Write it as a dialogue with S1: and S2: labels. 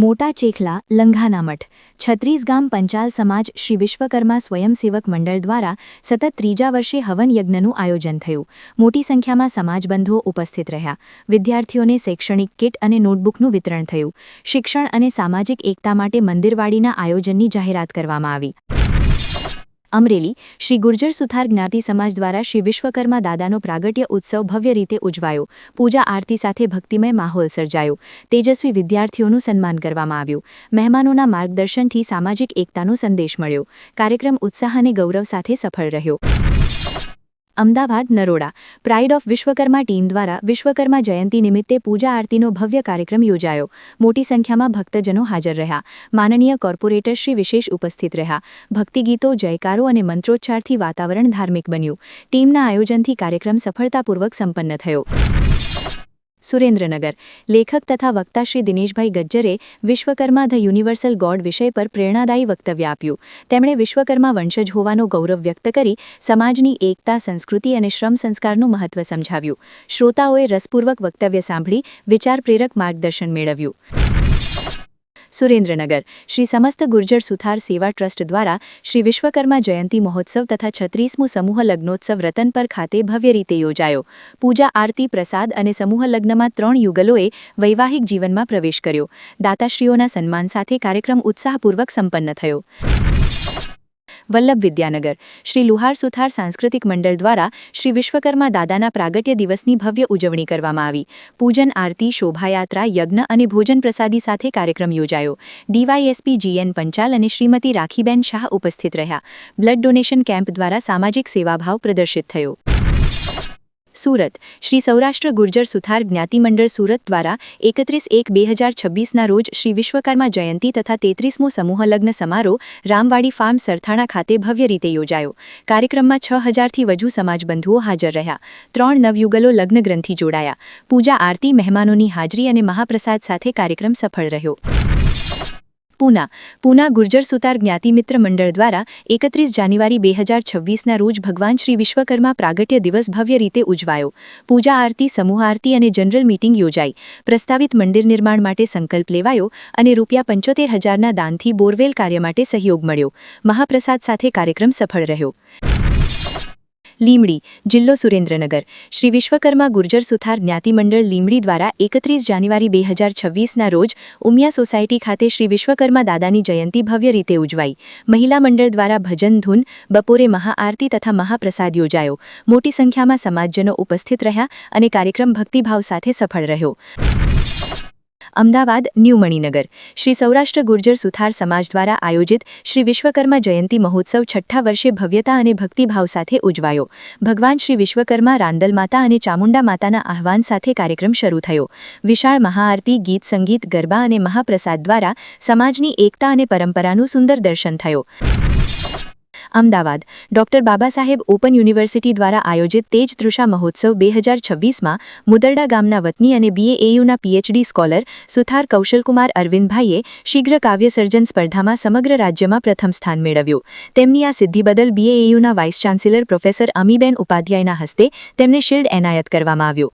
S1: મોટા ચેખલા લંઘાના મઠ છત્રીસ ગામ પંચાલ સમાજ શ્રી વિશ્વકર્મા સ્વયંસેવક મંડળ દ્વારા સતત ત્રીજા વર્ષે હવન યજ્ઞનું આયોજન થયું. મોટી સંખ્યામાં સમાજબંધુઓ ઉપસ્થિત રહ્યા. વિદ્યાર્થીઓને શૈક્ષણિક કિટ અને નોટબુકનું વિતરણ થયું. શિક્ષણ અને સામાજિક એકતા માટે મંદિરવાડીના આયોજનની જાહેરાત કરવામાં આવી. અમરેલી શ્રી ગુર્જર સુથાર જ્ઞાતિ સમાજ દ્વારા શ્રી વિશ્વકર્મા દાદાનો પ્રાગટ્ય ઉત્સવ ભવ્ય રીતે ઉજવાયો. પૂજા આરતી સાથે ભક્તિમય માહોલ સર્જાયો. તેજસ્વી વિદ્યાર્થીઓનું સન્માન કરવામાં આવ્યું. મહેમાનોના માર્ગદર્શનથી સામાજિક એકતાનો સંદેશ મળ્યો. કાર્યક્રમ ઉત્સાહ અને ગૌરવ સાથે સફળ રહ્યો. Ahmedabad Naroda pride of Vishwakarma team દ્વારા વિશ્વકર્મા જયંતિ નિમિત્તે પૂજા આરતીનો ભવ્ય કાર્યક્રમ યોજાયો. મોટી સંખ્યામાં ભક્તજનો હાજર રહ્યા. માનનીય કોર્પોરેટર શ્રી વિશેષ ઉપસ્થિત રહ્યા. ભક્તિગીતો, જયકારો અને મંત્રોચ્ચારથી વાતાવરણ ધાર્મિક બન્યું. ટીમના આયોજનથી કાર્યક્રમ સફળતાપૂર્વક સંપન્ન થયો. સુરેન્દ્રનગર લેખક તથા વક્તા શ્રી દિનેશભાઈ ગજ્જરે વિશ્વકર્મા ધ યુનિવર્સલ ગોડ વિષય પર પ્રેરણાદાયી વક્તવ્ય આપ્યું. તેમણે વિશ્વકર્મા વંશજ હોવાનો ગૌરવ વ્યક્ત કરી સમાજની એકતા, સંસ્કૃતિ અને શ્રમ સંસ્કારનું મહત્વ સમજાવ્યું. શ્રોતાઓએ રસપૂર્વક વક્તવ્ય સાંભળી વિચારપ્રેરક માર્ગદર્શન મેળવ્યું. સુરેન્દ્રનગર શ્રી સમસ્ત ગુર્જર સુથાર સેવા ટ્રસ્ટ દ્વારા શ્રી વિશ્વકર્મા જયંતિ મહોત્સવ તથા 36મું સમૂહ લગ્નોત્સવ રતનપર ખાતે ભવ્ય રીતે યોજાયો. પૂજા આરતી, પ્રસાદ અને સમૂહ લગ્નમાં 3 યુગલોએ વૈવાહિક જીવનમાં પ્રવેશ કર્યો. દાતાશ્રીઓના સન્માન સાથે કાર્યક્રમ ઉત્સાહપૂર્વક સંપન્ન થયો. વલ્લભ વિદ્યાનગર શ્રી લુહાર સુથાર સાંસ્કૃતિક મંડળ દ્વારા શ્રી વિશ્વકર્મા દાદાના પ્રાગટ્ય દિવસની ભવ્ય ઉજવણી કરવામાં આવી. પૂજન આરતી, શોભાયાત્રા, યજ્ઞ અને ભોજન પ્રસાદી સાથે કાર્યક્રમ યોજાયો. ડીવાયએસપી જીએન પંચાલ અને શ્રીમતી રાખીબેન શાહ ઉપસ્થિત રહ્યા. બ્લડ ડોનેશન કેમ્પ દ્વારા સામાજિક સેવાભાવ પ્રદર્શિત થયો. સુરત શ્રી સૌરાષ્ટ્ર ગુર્જર સુથાર જ્ઞાતિ મંડળ સુરત દ્વારા 31/1/2026ના રોજ શ્રી વિશ્વકર્મા જયંતિ તથા 33મું સમૂહ લગ્ન સમારોહ રામવાડી ફાર્મ સરથાણા ખાતે ભવ્ય રીતે યોજાયો. કાર્યક્રમમાં 6000થી વધુ સમાજબંધુઓ હાજર રહ્યા. 3 નવયુગલો લગ્ન ગ્રંથિ જોડાયા. પૂજા આરતી, મહેમાનોની હાજરી અને મહાપ્રસાદ સાથે કાર્યક્રમ સફળ રહ્યો. પૂના ગુર્જર સુતાર જ્ઞાતિ મિત્ર મંડળ દ્વારા 31 જાન્યુઆરી 2026ના રોજ ભગવાન શ્રી વિશ્વકર્મા પ્રાગટ્ય દિવસ ભવ્ય રીતે ઉજવાયો. પૂજા આરતી, સમૂહ આરતી અને જનરલ મીટિંગ યોજાઈ. પ્રસ્તાવિત મંદિર નિર્માણ માટે સંકલ્પ લેવાયો અને ₹75,000ના દાનથી બોરવેલ કાર્ય માટે સહયોગ મળ્યો. મહાપ્રસાદ સાથે કાર્યક્રમ સફળ રહ્યો. લીંબડી જિલ્લો સુરેન્દ્રનગર શ્રી વિશ્વકર્મા ગુર્જર સુથાર જ્ઞાતિ મંડળ લીંબડી દ્વારા 31 જાન્યુઆરી 2026ના રોજ ઉમિયા સોસાયટી ખાતે શ્રી વિશ્વકર્મા દાદાની જયંતિ ભવ્ય રીતે ઉજવાઈ. મહિલા મંડળ દ્વારા ભજન ધૂન, બપોરે મહાઆરતી તથા મહાપ્રસાદ યોજાયો. મોટી સંખ્યામાં સમાજજનો ઉપસ્થિત રહ્યા અને કાર્યક્રમ ભક્તિભાવ સાથે સફળ રહ્યો. અમદાવાદ ન્યૂ મણિનગર શ્રી સૌરાષ્ટ્ર ગુર્જર સુથાર સમાજ દ્વારા આયોજિત શ્રી વિશ્વકર્મા જયંતિ મહોત્સવ 6ઠ્ઠા વર્ષે ભવ્યતા અને ભક્તિભાવ સાથે ઉજવાયો. ભગવાન શ્રી વિશ્વકર્મા, રાંદલ માતા અને ચામુંડા માતાના આહ્વાન સાથે કાર્યક્રમ શરૂ થયો. વિશાળ મહાઆરતી, ગીત સંગીત, ગરબા અને મહાપ્રસાદ દ્વારા સમાજની એકતા અને પરંપરાનું સુંદર દર્શન થયો. Ahmedabad doctor Babasaheb open university દ્વારા આયોજિત તેજ તૃષા મહોત્સવ 2026માં મુદરડા ગામના વતની અને BAAUના PhD સ્કોલર સુથાર કૌશલકુમાર અરવિંદભાઈએ શીઘ્ર કાવ્યસર્જન સ્પર્ધામાં સમગ્ર રાજ્યમાં પ્રથમ સ્થાન મેળવ્યું. તેમની આ સિદ્ધિ બદલ BAAUના વાઇસ ચાન્સેલર પ્રોફેસર અમીબેન ઉપાધ્યાયના હસ્તે તેમને શિલ્ડ એનાયત કરવામાં આવ્યો.